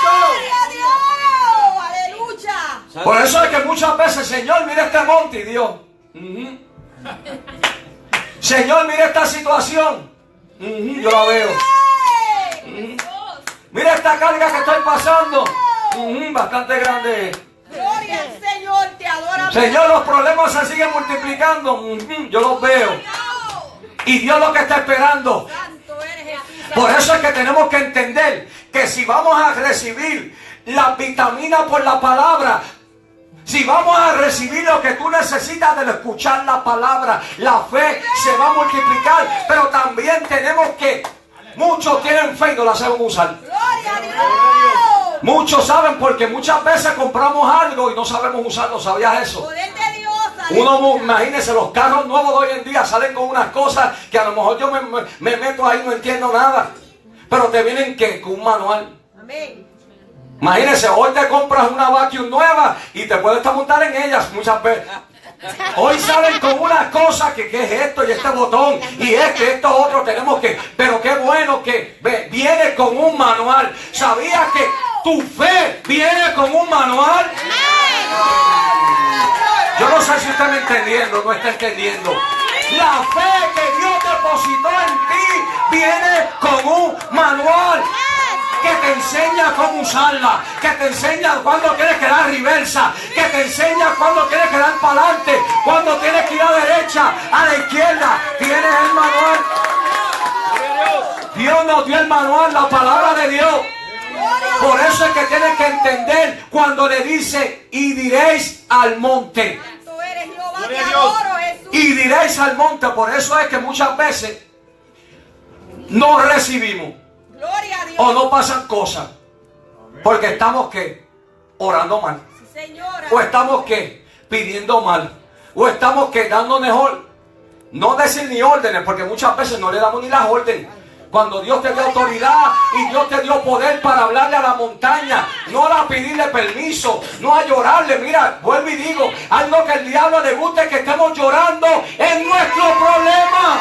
Gloria a Dios. Aleluya. Por eso es que muchas veces, Señor, mira este monte y Dios. Señor, mira esta situación. Yo la veo. Mira esta carga que estoy pasando. Bastante grande. Gloria al Señor. Te adoramos. Señor, los problemas se siguen multiplicando. Yo los veo. Y Dios lo que está esperando. Santo eres Jesús. Por eso es que tenemos que entender que si vamos a recibir las vitaminas por la palabra, si vamos a recibir lo que tú necesitas de escuchar la palabra, la fe se va a multiplicar. Pero también tenemos que, muchos tienen fe y no la saben usar. Gloria a Dios. Muchos saben porque muchas veces compramos algo y no sabemos usarlo. ¿Sabías eso? Poder de Dios. Uno, imagínense, los carros nuevos de hoy en día salen con unas cosas que a lo mejor yo me meto ahí y no entiendo nada. Pero te vienen ¿qué? Con un manual. Amén. Imagínense, hoy te compras una vacuum nueva y te puedes estar montar en ellas muchas veces. Hoy salen con unas cosas que ¿qué es esto? Y este botón y esto otro tenemos que. Pero qué bueno que viene con un manual. ¿Sabías que tu fe viene con un manual? Yo no sé si usted me entendiendo o no está entendiendo. La fe que Dios depositó en ti viene con un manual que te enseña cómo usarla, que te enseña cuándo tienes que dar reversa, que te enseña cuándo tienes que dar para adelante, cuándo tienes que ir a la derecha, a la izquierda. Tienes el manual. Dios nos dio el manual, la palabra de Dios. Por eso es que tienes que entender cuando le dice y diréis al monte. Santo eres Jehová. Te Gloria a Dios. adoro, Jesús. Y diréis al monte. Por eso es que muchas veces no recibimos Gloria a Dios. o no pasan cosas. Porque estamos ¿qué? Orando mal. Sí, señora. O estamos ¿qué? Pidiendo mal. O estamos ¿qué? Dando mejor. No decir ni órdenes, porque muchas veces no le damos ni las órdenes. Cuando Dios te dio autoridad y Dios te dio poder para hablarle a la montaña, no a pedirle permiso, no a llorarle. Mira, vuelvo y digo, algo que el diablo le gusta es que estemos llorando en nuestro problema.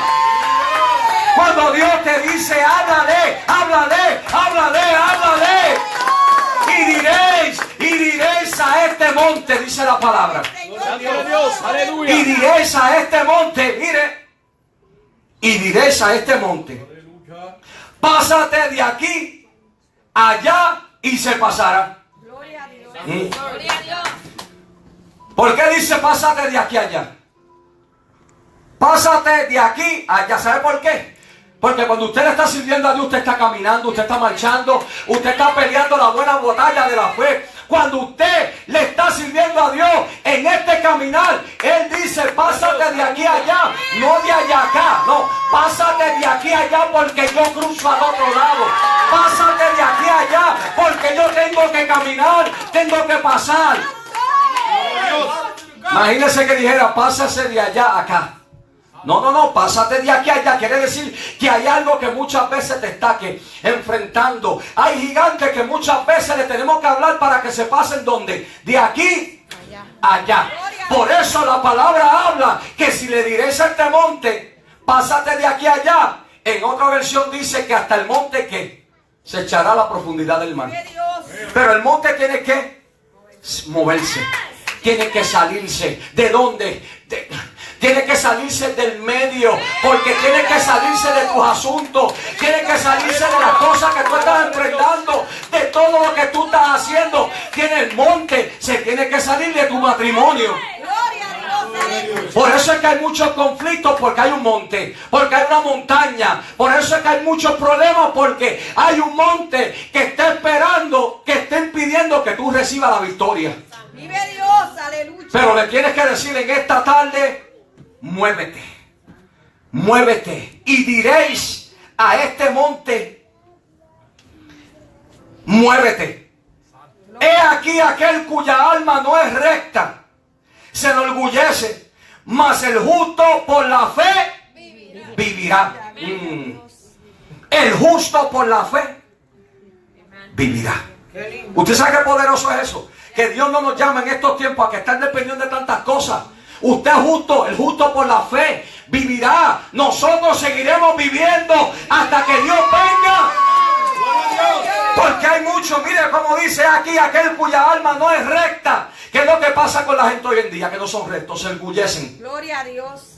Cuando Dios te dice, háblale, háblale, háblale, háblale. Y diréis a este monte, dice la palabra. Santo es Dios, aleluya. Y diréis a este monte, mire, y diréis a este monte, pásate de aquí, allá y se pasará. Gloria a Dios. Gloria a Dios. ¿Por qué dice pásate de aquí allá? Pásate de aquí allá. ¿Sabe por qué? Porque cuando usted le está sirviendo a Dios, usted está caminando, usted está marchando, usted está peleando la buena batalla de la fe. Cuando usted le está sirviendo a Dios en este caminar, Él dice, pásate de aquí allá, no de allá acá, no, pásate de aquí allá porque yo cruzo al otro lado, pásate de aquí allá porque yo tengo que caminar. caminar, tengo que pasar. Imagínese que dijera, pásase de allá a acá. No, pásate de aquí a allá. Quiere decir que hay algo que muchas veces te está enfrentando. Hay gigantes que muchas veces le tenemos que hablar para que se pasen donde, de aquí a allá. Por eso la palabra habla que si le diréis a este monte, pásate de aquí a allá. En otra versión dice que hasta el monte que se echará a la profundidad del mar. Pero el monte tiene que moverse. Tiene que salirse. ¿De dónde? Tiene que salirse del medio, porque tiene que salirse de tus asuntos, tiene que salirse de las cosas que tú estás enfrentando, de todo lo que tú estás haciendo. Tiene el monte, se tiene que salir de tu matrimonio. Por eso es que hay muchos conflictos, porque hay un monte, porque hay una montaña. Por eso es que hay muchos problemas, porque hay un monte que está esperando, que está impidiendo que tú recibas la victoria. Vive Dios, aleluya. Pero le tienes que decir en esta tarde, muévete, muévete, y diréis a este monte, muévete. He aquí aquel cuya alma no es recta, se enorgullece, mas el justo por la fe vivirá. El justo por la fe vivirá. ¿Usted sabe qué poderoso es eso? Que Dios no nos llama en estos tiempos a que estén dependiendo de tantas cosas. Usted es justo, el justo por la fe vivirá. Nosotros seguiremos viviendo hasta que Dios venga. Porque hay muchos, mire cómo dice aquí, aquel cuya alma no es recta. ¿Qué es lo que pasa con la gente hoy en día? Que no son rectos, se orgullecen. Gloria a Dios.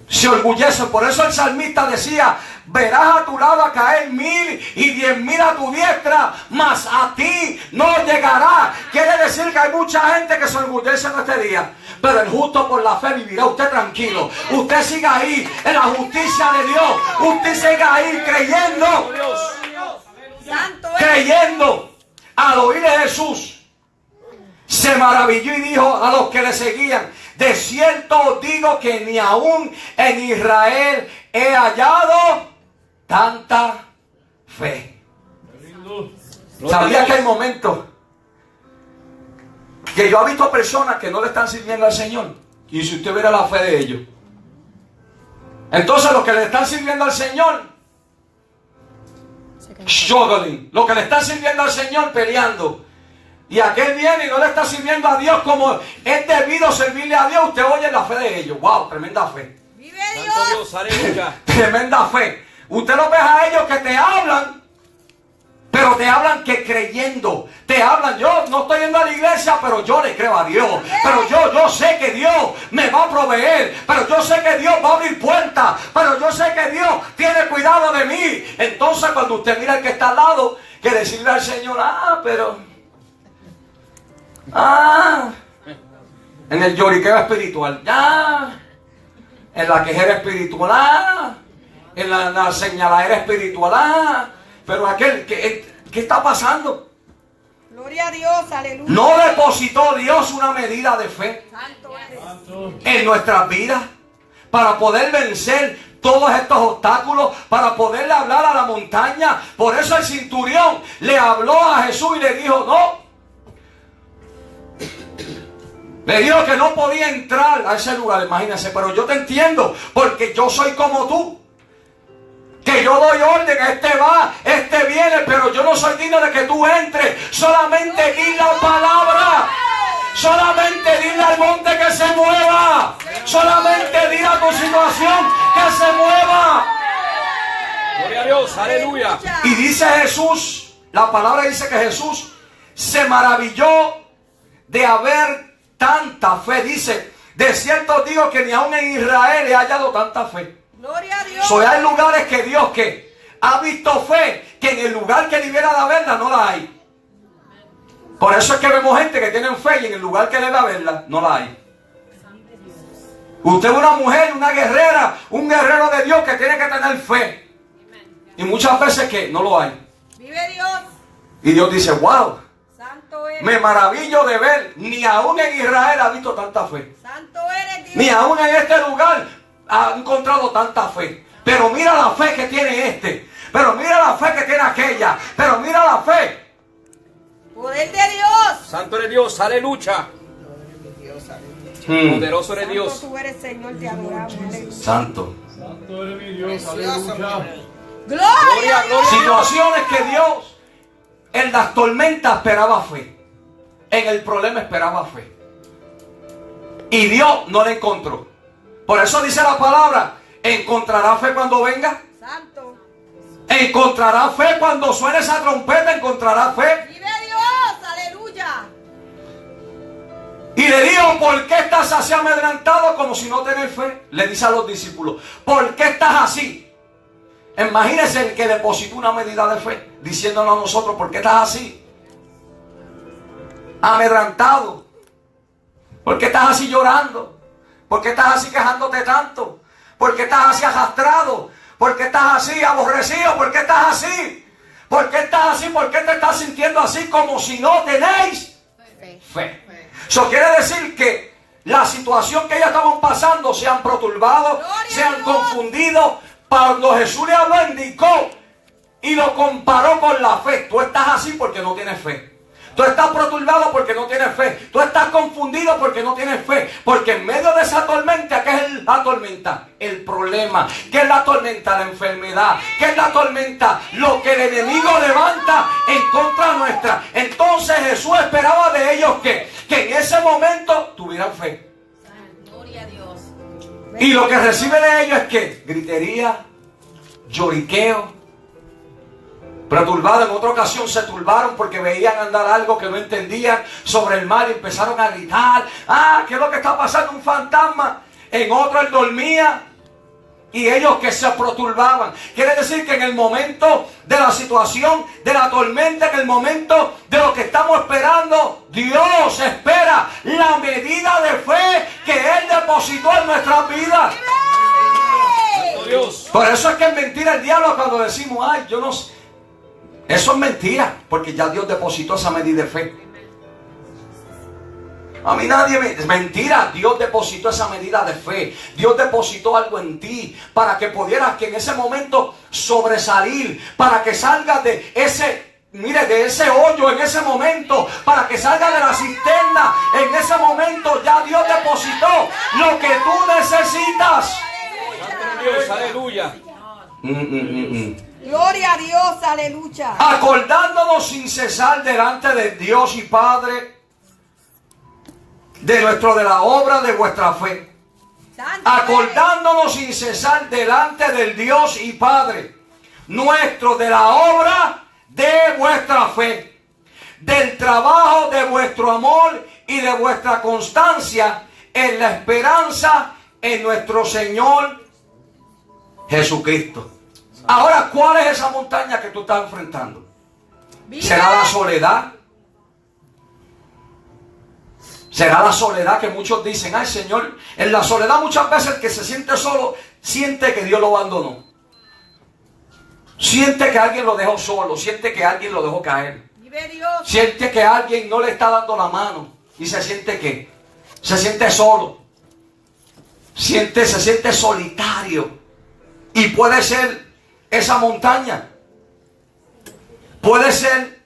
Se orgullecen. Por eso el salmista decía, verás a tu lado a caer 1000 y 10.000 a tu diestra, mas a ti no llegará. Quiere decir que hay mucha gente que se orgullece en este día. Pero el justo por la fe vivirá. Usted tranquilo. Usted siga ahí en la justicia de Dios. Usted siga ahí creyendo. Creyendo. Al oír de Jesús, se maravilló y dijo a los que le seguían, de cierto os digo que ni aún en Israel he hallado tanta fe. ¿Sabía que hay momentos que yo he visto personas que no le están sirviendo al Señor? Y si usted viera la fe de ellos, entonces los que le están sirviendo al Señor, struggling, los que le están sirviendo al Señor peleando, y aquel viene y no le está sirviendo a Dios como es debido servirle a Dios. Usted oye la fe de ellos. Wow, tremenda fe. Vive Santo Dios, aleluya. Tremenda fe. Usted los ve a ellos que te hablan, pero te hablan que creyendo. Te hablan, yo no estoy yendo a la iglesia, pero yo le creo a Dios. Pero yo sé que Dios me va a proveer. Pero yo sé que Dios va a abrir puertas. Pero yo sé que Dios tiene cuidado de mí. Entonces cuando usted mira al que está al lado, que decirle al Señor, en el lloriqueo espiritual, en la quejera espiritual, en la señaladera espiritual, pero aquel, ¿qué está pasando? Gloria a Dios, aleluya. ¿No depositó Dios una medida de fe Santo eres. en nuestras vidas para poder vencer todos estos obstáculos, para poderle hablar a la montaña? Por eso el centurión le habló a Jesús y le dijo, no. Le dijo que no podía entrar a ese lugar, imagínense, pero yo te entiendo, porque yo soy como tú. Que yo doy orden, este va, este viene, pero yo no soy digno de que tú entres. Solamente di la palabra. Solamente dile al monte que se mueva. Solamente dile a tu situación que se mueva. Gloria a Dios, aleluya. Y dice Jesús, la palabra dice que Jesús se maravilló de haber tanta fe. Dice, de cierto digo que ni aún en Israel he hallado tanta fe. Gloria a Dios. Hay lugares que Dios que ha visto fe, que en el lugar que debiera de haberla no la hay. Por eso es que vemos gente que tiene fe y en el lugar que debe haberla no la hay. Usted es una mujer, una guerrera, un guerrero de Dios que tiene que tener fe. Y muchas veces que no lo hay. Vive Dios. Y Dios dice, wow, Santo eres. me maravillo de ver, ni aún en Israel ha visto tanta fe. Santo eres Dios. Ni aún en este lugar ha encontrado tanta fe. Pero mira la fe que tiene este. Pero mira la fe que tiene aquella. Pero mira la fe. Poder de Dios. Santo eres Dios, aleluya. Poderoso eres Santo Dios. tú eres, Señor, te adoramos. Aleluya. Santo. Santo eres mi Dios, aleluya. Gloria a Dios. Situaciones que Dios en las tormentas esperaba fe. En el problema esperaba fe. Y Dios no la encontró. Por eso dice la palabra, ¿encontrará fe cuando venga? Santo. ¿Encontrará fe cuando suene esa trompeta? ¿Encontrará fe? Vive Dios. Aleluya. Y le dijo, ¿por qué estás así amedrentado como si no tenés fe? Le dice a los discípulos, ¿por qué estás así? Imagínense el que depositó una medida de fe, diciéndonos a nosotros, ¿por qué estás así? Amedrentado. ¿Por qué estás así llorando? ¿Por qué estás así quejándote tanto? ¿Por qué estás así arrastrado? ¿Por qué estás así aborrecido? ¿Por qué estás así? ¿Por qué estás así? ¿Por qué te estás sintiendo así como si no tenéis fe? Eso quiere decir que la situación que ellos estaban pasando se han perturbado, se han confundido. Cuando Jesús le habló, indicó y lo comparó con la fe. Tú estás así porque no tienes fe. Tú estás perturbado porque no tienes fe. Tú estás confundido porque no tienes fe. Porque en medio de esa tormenta, ¿qué es la tormenta? El problema. ¿Qué es la tormenta? La enfermedad. ¿Qué es la tormenta? Lo que el enemigo levanta en contra nuestra. Entonces Jesús esperaba de ellos que en ese momento tuvieran fe. Gloria a Dios. Y lo que recibe de ellos es que gritería, lloriqueo. Perturbado, en otra ocasión se turbaron porque veían andar algo que no entendían sobre el mar y empezaron a gritar. ¿Qué es lo que está pasando? Un fantasma. En otro él dormía y ellos que se perturbaban. Quiere decir que en el momento de la situación, de la tormenta, en el momento de lo que estamos esperando, Dios espera la medida de fe que Él depositó en nuestras vidas. Dios. Por eso es que es mentira el diablo cuando decimos, ay, yo no sé. Eso es mentira, porque ya Dios depositó esa medida de fe. A mí nadie me... Es mentira, Dios depositó esa medida de fe. Dios depositó algo en ti para que pudieras que en ese momento sobresalir, para que salgas de ese... Mire, de ese hoyo en ese momento, para que salgas de la cisterna en ese momento, ya Dios depositó lo que tú necesitas. Santo eres Dios, aleluya. Gloria a Dios, aleluya. Acordándonos sin cesar delante de Dios y Padre de la obra de vuestra fe. Acordándonos sin cesar delante del Dios y Padre nuestro de la obra de vuestra fe, del trabajo de vuestro amor y de vuestra constancia en la esperanza en nuestro Señor Jesucristo. Ahora, ¿cuál es esa montaña que tú estás enfrentando? ¿Será la soledad? ¿Será la soledad que muchos dicen, ay Señor? En la soledad muchas veces el que se siente solo siente que Dios lo abandonó. Siente que alguien lo dejó solo, siente que alguien lo dejó caer. Vive Dios. Siente que alguien no le está dando la mano y se siente que se siente solo. Se siente solitario. Y puede ser esa montaña, puede ser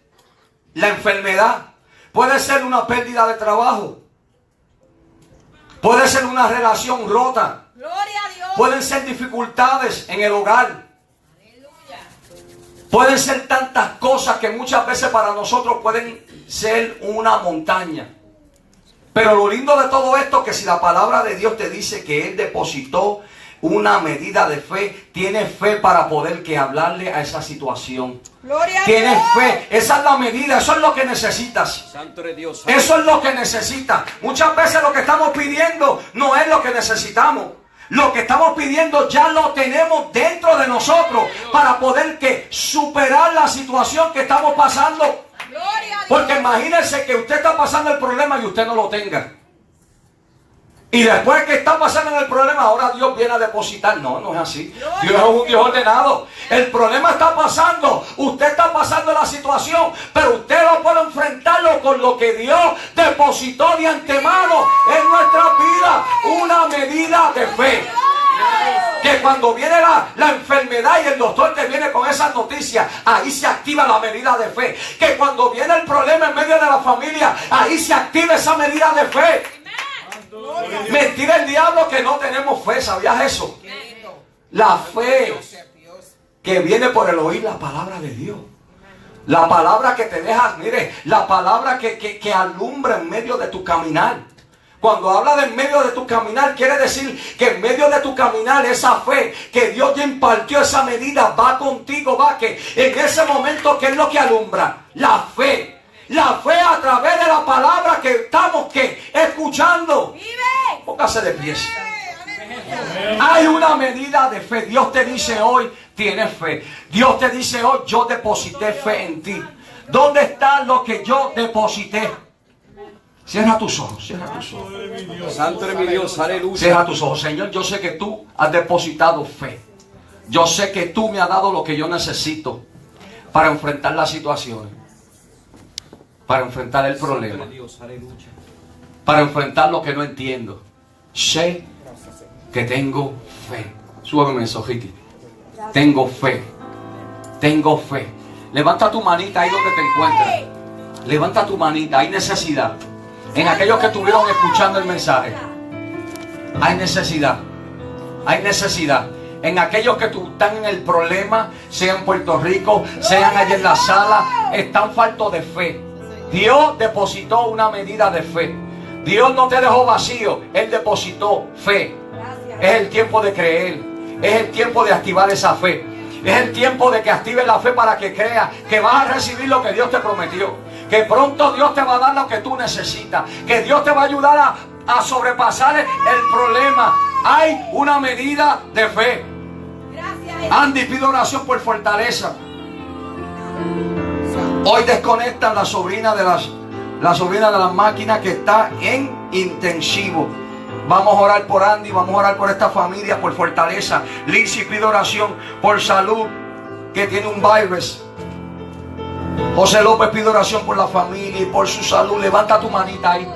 la enfermedad, puede ser una pérdida de trabajo, puede ser una relación rota, Gloria a Dios. pueden ser dificultades en el hogar, pueden ser tantas cosas que muchas veces para nosotros pueden ser una montaña. Pero lo lindo de todo esto es que si la palabra de Dios te dice que Él depositó una medida de fe, tienes fe para poder que hablarle a esa situación. Gloria a Tienes Dios. fe, esa es la medida, eso es lo que necesitas. Santo eres Dios. Eso es lo que necesitas. Muchas veces lo que estamos pidiendo no es lo que necesitamos. Lo que estamos pidiendo ya lo tenemos dentro de nosotros para poder que superar la situación que estamos pasando. Gloria a Dios. Porque imagínense que usted está pasando el problema y usted no lo tenga. Y después que está pasando el problema, ahora Dios viene a depositar. No, no es así. Dios es un Dios ordenado. El problema está pasando. Usted está pasando la situación. Pero usted lo puede enfrentarlo con lo que Dios depositó de antemano en nuestras vidas. Una medida de fe. Que cuando viene la enfermedad y el doctor te viene con esas noticias, ahí se activa la medida de fe. Que cuando viene el problema en medio de la familia, ahí se activa esa medida de fe. Mentira el diablo que no tenemos fe, ¿sabías eso? La fe que viene por el oír la palabra de Dios. La palabra que te deja, mire, la palabra que alumbra en medio de tu caminar. Cuando habla de en medio de tu caminar, quiere decir que en medio de tu caminar, esa fe que Dios te impartió, esa medida va contigo, va que en ese momento, ¿qué es lo que alumbra? La fe. La fe a través de la palabra que estamos escuchando. Póngase de pies. Hay una medida de fe. Dios te dice hoy, tienes fe. Dios te dice hoy, yo deposité fe en ti. ¿Dónde está lo que yo deposité? Cierra tus ojos, cierra tus ojos. Santo es mi Dios, aleluya. Cierra tus ojos. Señor, yo sé que tú has depositado fe. Yo sé que tú me has dado lo que yo necesito para enfrentar las situaciones, para enfrentar el problema, para enfrentar lo que no entiendo. Sé que tengo fe. Súbeme eso, Ricky. Tengo fe. Tengo fe. Levanta tu manita ahí donde te encuentras. Levanta tu manita. Hay necesidad. En aquellos que estuvieron escuchando el mensaje, hay necesidad. Hay necesidad. En aquellos que están en el problema, sea en Puerto Rico, sean allá en la sala, están faltos de fe. Dios depositó una medida de fe. Dios no te dejó vacío, Él depositó fe. Es el tiempo de creer. Es el tiempo de activar esa fe. Es el tiempo de que actives la fe para que creas que vas a recibir lo que Dios te prometió. Que pronto Dios te va a dar lo que tú necesitas. Que Dios te va a ayudar a sobrepasar el problema. Hay una medida de fe. Andy, pido oración por fortaleza. Hoy desconectan la sobrina de las máquinas que está en intensivo. Vamos a orar por Andy, vamos a orar por esta familia, por fortaleza. Lizzy, pido oración por salud, que tiene un virus. José López, pido oración por la familia y por su salud. Levanta tu manita ahí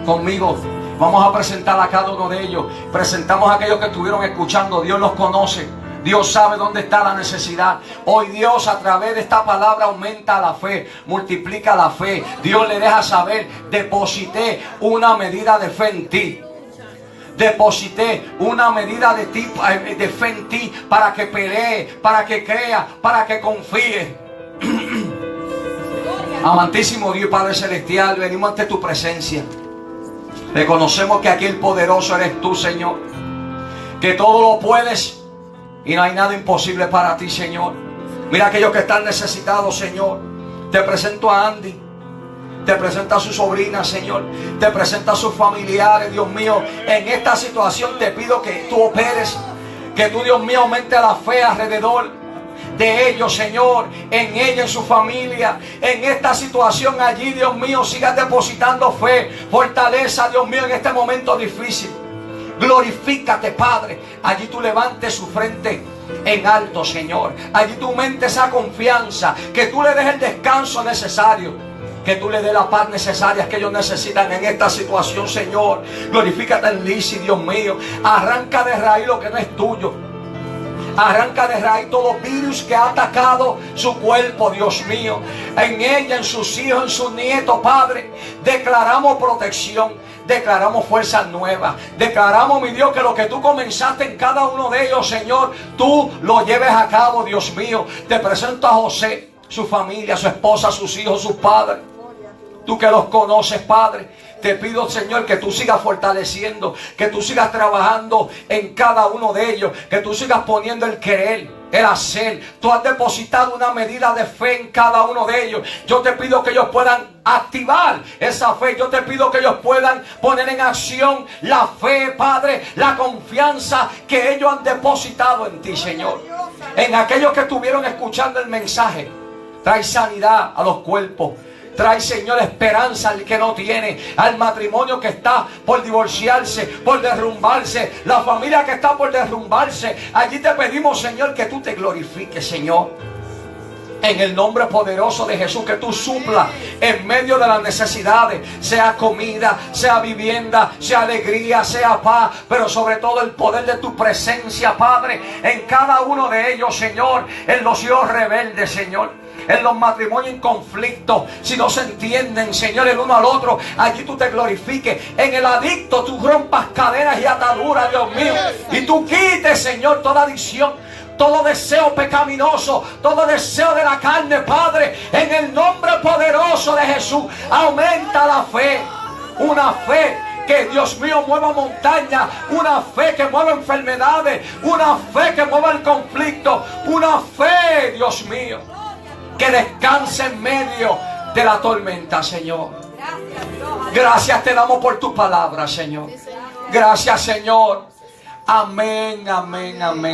conmigo. Vamos a presentar a cada uno de ellos. Presentamos a aquellos que estuvieron escuchando. Dios los conoce. Dios sabe dónde está la necesidad. Hoy Dios a través de esta palabra aumenta la fe, multiplica la fe. Dios le deja saber, deposité una medida de fe en ti. Deposité una medida de fe en ti para que pelee, para que crea, para que confíe. Amantísimo Dios Padre Celestial, venimos ante tu presencia. Reconocemos que aquí el poderoso eres tú, Señor. Que todo lo puedes y no hay nada imposible para ti, Señor. Mira aquellos que están necesitados, Señor. Te presento a Andy. Te presenta a su sobrina, Señor. Te presenta a sus familiares, Dios mío. En esta situación te pido que tú operes. Que tú, Dios mío, aumente la fe alrededor de ellos, Señor. En ella, en su familia. En esta situación allí, Dios mío, sigas depositando fe, fortaleza, Dios mío, en este momento difícil. Glorifícate, Padre. Allí tú levantes su frente en alto, Señor. Allí tú aumentes esa confianza. Que tú le des el descanso necesario. Que tú le des la paz necesaria que ellos necesitan en esta situación, Señor. Glorifícate en Lizzy, Dios mío. Arranca de raíz lo que no es tuyo. Arranca de raíz todo virus que ha atacado su cuerpo, Dios mío. En ella, en sus hijos, en sus nietos, Padre. Declaramos protección. Declaramos fuerzas nuevas. Declaramos, mi Dios, que lo que tú comenzaste en cada uno de ellos, Señor, tú lo lleves a cabo, Dios mío. Te presento a José, su familia, su esposa, sus hijos, sus padres. Tú que los conoces, Padre, te pido, Señor, que tú sigas fortaleciendo, que tú sigas trabajando en cada uno de ellos, que tú sigas poniendo el querer, el hacer. Tú has depositado una medida de fe en cada uno de ellos. Yo te pido que ellos puedan activar esa fe. Yo te pido que ellos puedan poner en acción la fe, Padre, la confianza que ellos han depositado en ti, Señor. En aquellos que estuvieron escuchando el mensaje, trae sanidad a los cuerpos. Trae, Señor, esperanza al que no tiene, al matrimonio que está por divorciarse, por derrumbarse, la familia que está por derrumbarse. Allí te pedimos, Señor, que tú te glorifiques, Señor. En el nombre poderoso de Jesús, que tú suplas en medio de las necesidades, sea comida, sea vivienda, sea alegría, sea paz, pero sobre todo el poder de tu presencia, Padre, en cada uno de ellos, Señor, en los hijos rebeldes, Señor, en los matrimonios en conflicto, si no se entienden, Señor, el uno al otro, allí tú te glorifiques. En el adicto tú rompas cadenas y ataduras, Dios mío, y tú quites, Señor, toda adicción, todo deseo pecaminoso, todo deseo de la carne, Padre, en el nombre poderoso de Jesús. Aumenta la fe, una fe que, Dios mío, mueva montañas, una fe que mueva enfermedades, una fe que mueva el conflicto, una fe, Dios mío, que descanse en medio de la tormenta, Señor. Gracias te damos por tu palabra, Señor. Gracias, Señor. Amén, amén, amén.